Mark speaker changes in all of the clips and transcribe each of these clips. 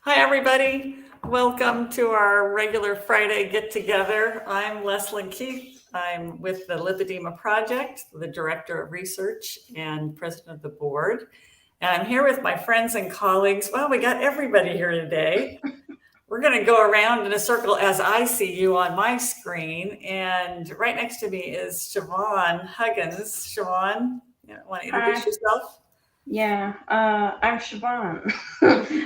Speaker 1: Hi, everybody. Welcome to our regular Friday get-together. I'm Leslyn Keith. I'm with the Lipedema Project, the Director of Research and President of the Board. And I'm here with my friends and colleagues. Well, we got everybody here today. We're going to go around in a circle as I see you on my screen. And right next to me is Siobhan Huggins. Siobhan, you want to introduce yourself?
Speaker 2: Yeah, I'm Siobhan.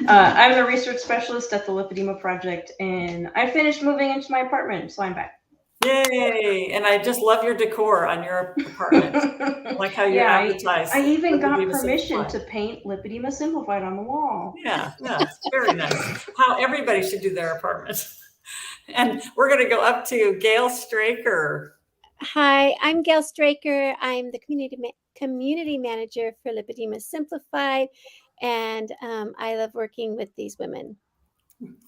Speaker 2: I'm the research specialist at the Lipedema Project, and I finished moving into my apartment, so I'm back.
Speaker 1: Yay! And I just love your decor on your apartment. I like how you
Speaker 2: Yeah,
Speaker 1: advertise
Speaker 2: I even got
Speaker 1: Lipedema
Speaker 2: permission
Speaker 1: Simplified.
Speaker 2: to paint Lipedema Simplified on the wall.
Speaker 1: Yeah, it's very nice. How everybody should do their apartment. And we're going to go up to Gail Straker.
Speaker 3: Hi, I'm Gail Straker. I'm the community manager for Lipedema Simplified, and I love working with these women.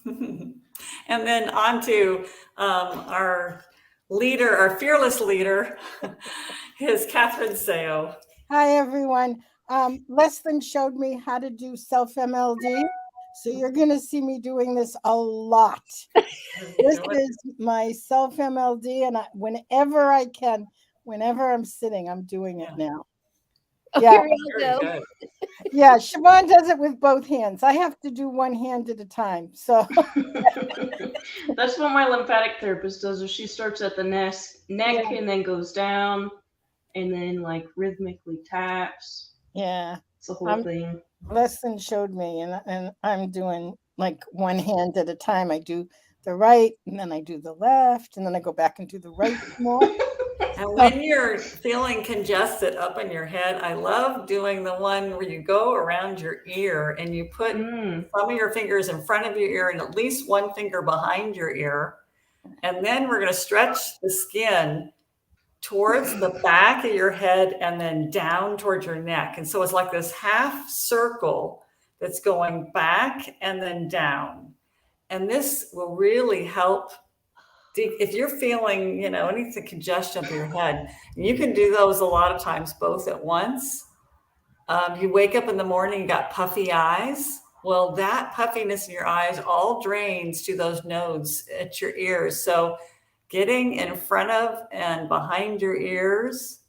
Speaker 1: And then on to our leader, our fearless leader, is Catherine Seo.
Speaker 4: Hi, everyone. Leslyn showed me how to do self-MLD. So you're going to see me doing this a lot. This is my self-MLD, and whenever I can, whenever I'm sitting, I'm doing it now.
Speaker 3: Yeah,
Speaker 4: yeah. Siobhan does it with both hands. I have to do one hand at a time. So
Speaker 2: that's what my lymphatic therapist does. Is she starts at the neck and then goes down, and then like rhythmically taps.
Speaker 4: Yeah,
Speaker 2: it's the whole thing.
Speaker 4: Leslyn showed me, and I'm doing like one hand at a time. I do the right, and then I do the left, and then I go back and do the right more.
Speaker 1: And when you're feeling congested up in your head, I love doing the one where you go around your ear and you put some of your fingers in front of your ear and at least one finger behind your ear. And then we're going to stretch the skin towards the back of your head and then down towards your neck. And so it's like this half circle that's going back and then down. And this will really help. If you're feeling, any congestion up your head, you can do those a lot of times, both at once. You wake up in the morning, you got puffy eyes. Well, that puffiness in your eyes all drains to those nodes at your ears. So getting in front of and behind your ears.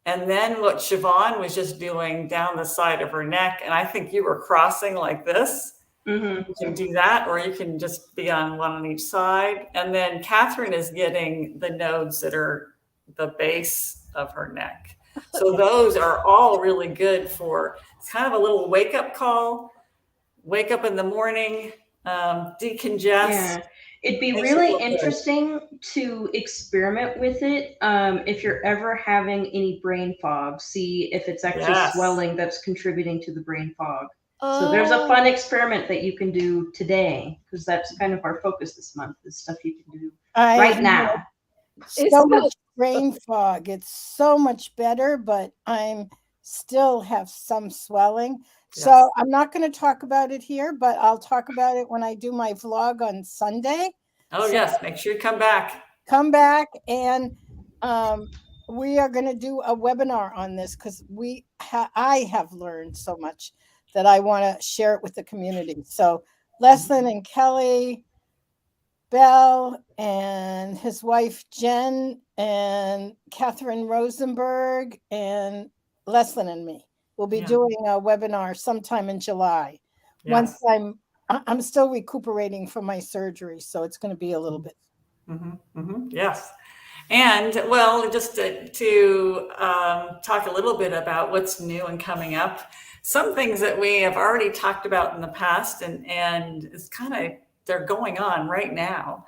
Speaker 1: And then what Siobhan was just doing down the side of her neck. And I think you were crossing like this. You can do that, or you can just be on one on each side. And then Catherine is getting the nodes that are the base of her neck. So those are all really good for, it's kind of a little wake-up call. Wake up in the morning, decongest.
Speaker 2: Yeah. It'd be really interesting to experiment with it if you're ever having any brain fog. See if it's actually swelling that's contributing to the brain fog. So there's a fun experiment that you can do today, because that's kind of our focus this month, is stuff you can do right now.
Speaker 4: So much brain fog. It's so much better, but I'm still have some swelling. Yes. So I'm not going to talk about it here, but I'll talk about it when I do my vlog on Sunday.
Speaker 1: Oh, so yes. Make sure you come back.
Speaker 4: Come back. And we are going to do a webinar on this, because I have learned so much that I want to share it with the community. So Leslyn and Kelly, Bell and his wife, Jen, and Catherine Rosenberg, and Leslyn and me will be doing a webinar sometime in July. Once I'm still recuperating from my surgery, so it's going to be a little bit.
Speaker 1: Yes. And well, just to talk a little bit about what's new and coming up. Some things that we have already talked about in the past, and it's kind of, they're going on right now.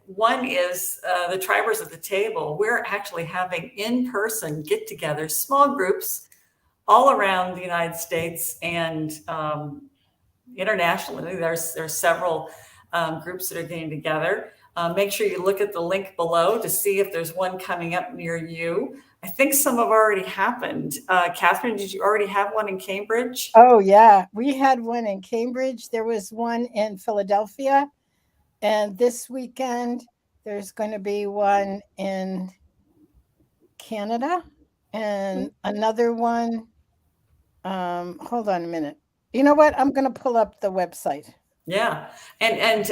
Speaker 1: One is the Tribers at the Table. We're actually having in-person get-togethers, small groups all around the United States and internationally. There's several groups that are getting together. Make sure you look at the link below to see if there's one coming up near you. I think some have already happened. Catherine, did you already have one in Cambridge?
Speaker 4: Oh, yeah. We had one in Cambridge. There was one in Philadelphia. And this weekend, there's going to be one in Canada and another one. Hold on a minute. You know what? I'm going to pull up the website.
Speaker 1: Yeah. And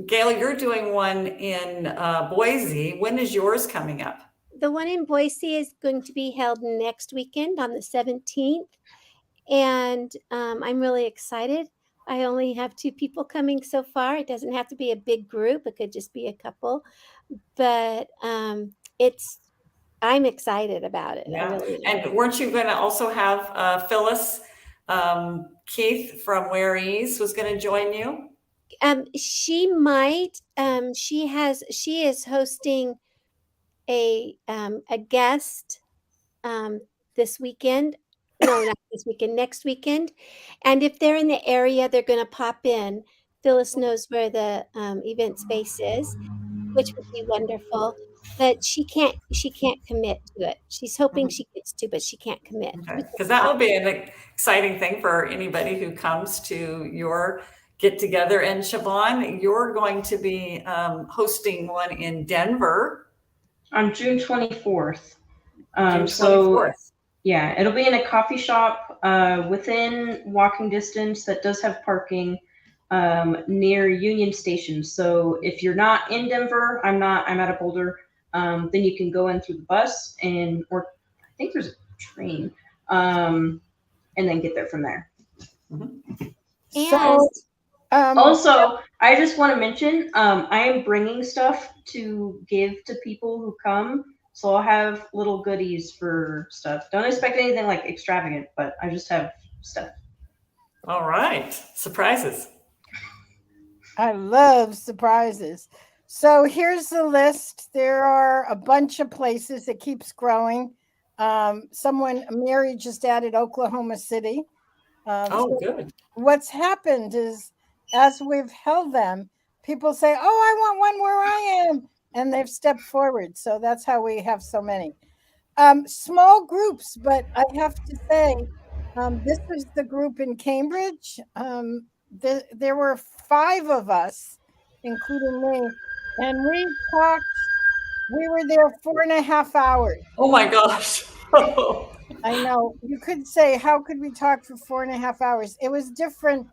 Speaker 1: Gail, you're doing one in Boise. When is yours coming up?
Speaker 3: The one in Boise is going to be held next weekend on the 17th. And I'm really excited. I only have 2 people coming so far. It doesn't have to be a big group. It could just be a couple. But I'm excited about it.
Speaker 1: Yeah.
Speaker 3: I really am.
Speaker 1: And weren't you going to also have Phyllis Keith from Where Ease was going to join you?
Speaker 3: She might. She is hosting a guest this weekend. No, not this weekend, next weekend. And if they're in the area, they're going to pop in. Phyllis knows where the event space is, which would be wonderful. But she can't commit to it. She's hoping she gets to, but she can't commit.
Speaker 1: Okay, because that will be an exciting thing for anybody who comes to your get together. And Siobhan, you're going to be hosting one in Denver
Speaker 2: on June 24th.
Speaker 1: June 24th.
Speaker 2: So yeah, it'll be in a coffee shop within walking distance that does have parking near Union Station. So if you're not in Denver, I'm out of Boulder, then you can go in through the bus or I think there's a train, and then get there from there.
Speaker 3: And
Speaker 4: So,
Speaker 2: also, I just want to mention, I am bringing stuff to give to people who come. So I'll have little goodies for stuff. Don't expect anything like extravagant, but I just have stuff.
Speaker 1: All right. Surprises.
Speaker 4: I love surprises. So here's the list. There are a bunch of places. It keeps growing. Mary just added Oklahoma City.
Speaker 1: Good.
Speaker 4: What's happened is as we've held them, people say, oh, I want one where I am. And they've stepped forward. So that's how we have so many. Small groups, but I have to say, this was the group in Cambridge. There were 5 of us, including me, and we were there 4.5 hours.
Speaker 1: Oh my gosh.
Speaker 4: I know. You could say, how could we talk for 4.5 hours? It was different.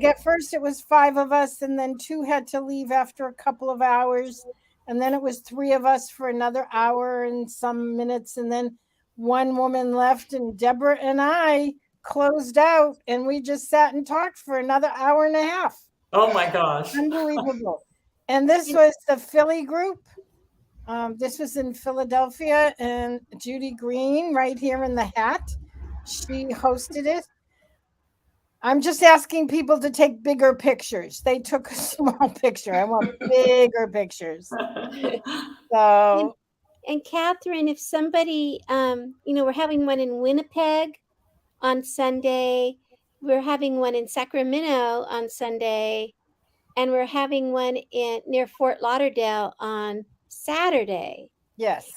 Speaker 4: At first it was 5 of us, and then 2 had to leave after a couple of hours. And then it was 3 of us for another hour and some minutes. And then 1 woman left, and Deborah and I closed out, and we just sat and talked for another hour and a half.
Speaker 1: Oh my gosh.
Speaker 4: Unbelievable. And this was the Philly group. This was in Philadelphia, and Judy Green right here in the hat. She hosted it. I'm just asking people to take bigger pictures. They took a small picture. I want bigger pictures. So,
Speaker 3: and Catherine, if somebody, we're having one in Winnipeg on Sunday, we're having one in Sacramento on Sunday, and we're having one near Fort Lauderdale on Saturday.
Speaker 4: Yes.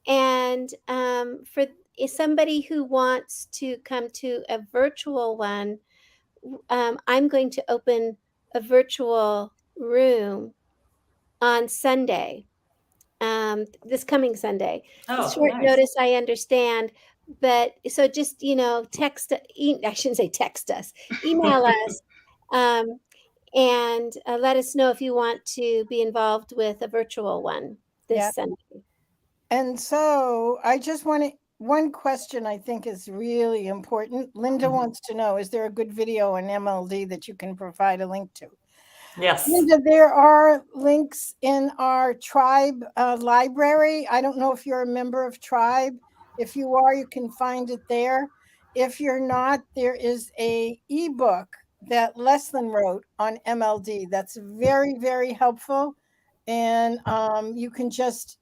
Speaker 3: And for somebody who wants to come to a virtual one, I'm going to open a virtual room on Sunday, this coming Sunday. Short notice, I understand, but so just text. I shouldn't say text us. Email us, and let us know if you want to be involved with a virtual one this Sunday.
Speaker 4: And so I just one question I think is really important. Linda wants to know, is there a good video on MLD that you can provide a link to?
Speaker 1: Yes.
Speaker 4: Linda, there are links in our Tribe library. I don't know if you're a member of Tribe. If you are, you can find it there. If you're not, there is a ebook that Leslyn wrote on MLD that's very, very helpful. And you can just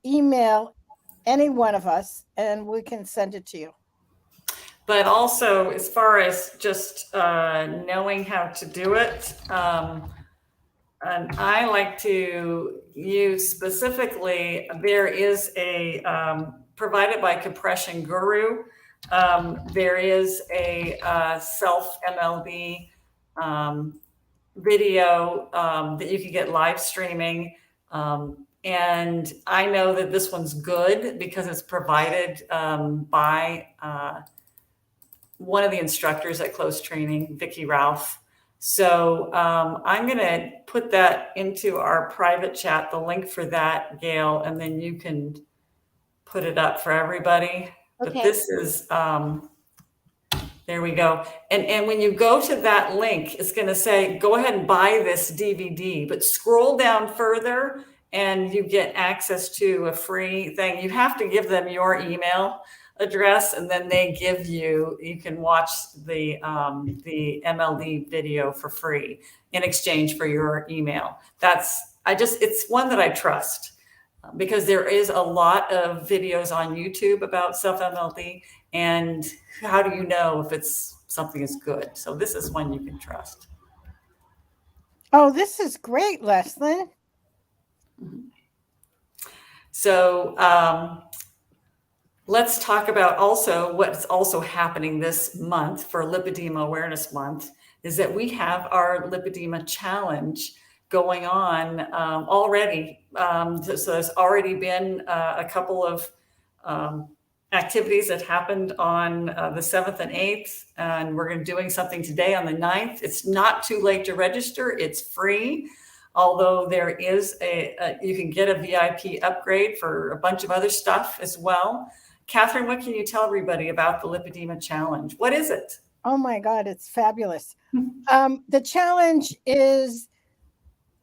Speaker 4: email any one of us and we can send it to you.
Speaker 1: But also, as far as just knowing how to do it, and I like to use specifically, there is a, provided by Compression Guru, there is a self-MLD video that you can get live streaming. And I know that this one's good because it's provided by one of the instructors at Close Training, Vicki Ralph. So I'm going to put that into our private chat, the link for that, Gail, and then you can put it up for everybody.
Speaker 3: Okay.
Speaker 1: But this is, there we go. And when you go to that link, it's going to say, go ahead and buy this DVD, but scroll down further and you get access to a free thing. You have to give them your email address, and then they give you, you can watch the MLD video for free in exchange for your email. It's one that I trust, because there is a lot of videos on YouTube about self-MLD, and how do you know if it's something is good? So this is one you can trust.
Speaker 4: Oh, this is great, Leslyn.
Speaker 1: So let's talk about also what's also happening this month for Lipedema Awareness Month is that we have our Lipedema Challenge going on already. So there's already been a couple of activities that happened on the 7th and 8th, and we're doing something today on the 9th. It's not too late to register. It's free, although there is you can get a VIP upgrade for a bunch of other stuff as well. Catherine, what can you tell everybody about the Lipedema Challenge? What is it?
Speaker 4: Oh my God, it's fabulous. The challenge is,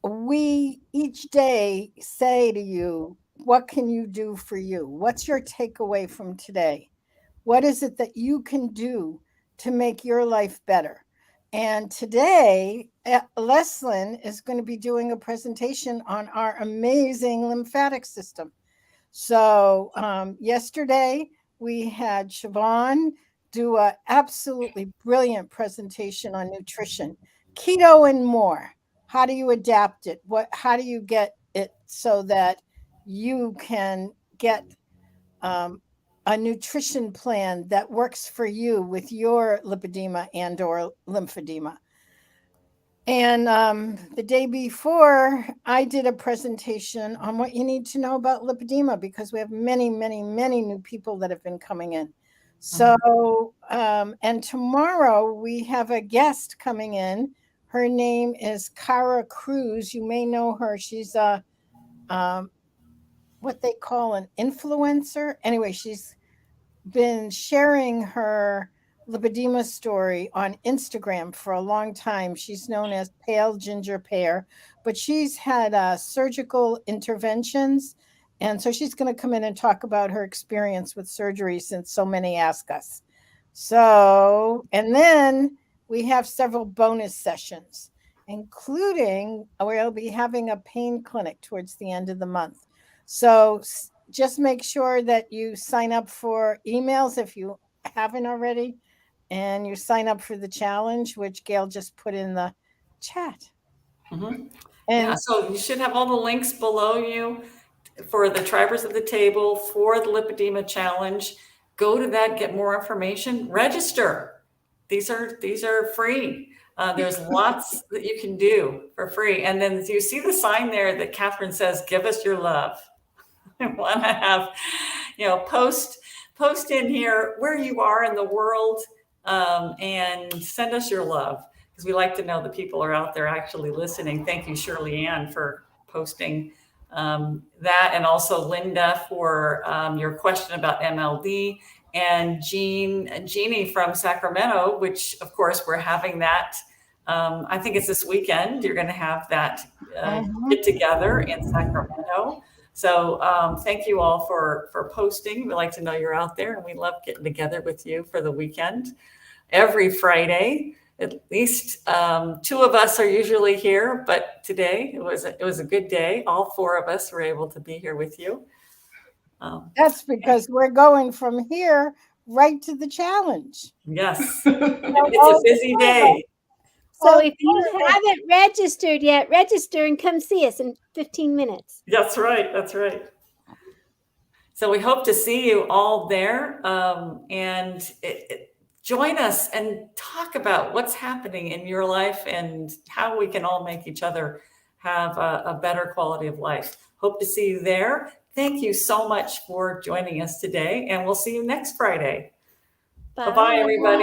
Speaker 4: we each day say to you, what can you do for you? What's your takeaway from today? What is it that you can do to make your life better? And today, Leslyn is going to be doing a presentation on our amazing lymphatic system. So yesterday we had Siobhan do an absolutely brilliant presentation on nutrition, keto and more. How do you adapt it? How do you get it so that you can get a nutrition plan that works for you with your lipedema and or lymphedema? And the day before, I did a presentation on what you need to know about lipedema, because we have many, many, many new people that have been coming in. So, and tomorrow we have a guest coming in. Her name is Cara Cruz. You may know her. She's a what they call an influencer. Anyway, she's been sharing her lipedema story on Instagram for a long time. She's known as Pale Ginger Pear, but she's had surgical interventions. And so she's going to come in and talk about her experience with surgery, since so many ask us. So, and then we have several bonus sessions, including we'll be having a pain clinic towards the end of the month. So just make sure that you sign up for emails if you haven't already, and you sign up for the challenge, which Gail just put in the chat. And
Speaker 1: yeah, so you should have all the links below you for the Tribers at the Table, for the Lipedema Challenge. Go to that, get more information, register. These are free. There's lots that you can do for free. And then you see the sign there that Catherine says, give us your love. I want to have, post in here where you are in the world, and send us your love, because we like to know that people are out there actually listening. Thank you, Shirley Ann, for posting that, and also Linda for your question about MLD, and Jeannie from Sacramento, which of course we're having that. I think it's this weekend. You're going to have that get together in Sacramento. So thank you all for posting. We like to know you're out there, and we love getting together with you for the weekend. Every Friday, at least 2 of us are usually here, but today it was a good day. All 4 of us were able to be here with you.
Speaker 4: That's because we're going from here right to the challenge.
Speaker 1: Yes, it's a busy day.
Speaker 3: So if you haven't registered yet, register and come see us in 15 minutes.
Speaker 1: That's right. That's right. So we hope to see you all there, and join us and talk about what's happening in your life and how we can all make each other have a better quality of life. Hope to see you there. Thank you so much for joining us today, and we'll see you next Friday. Bye-bye, everybody.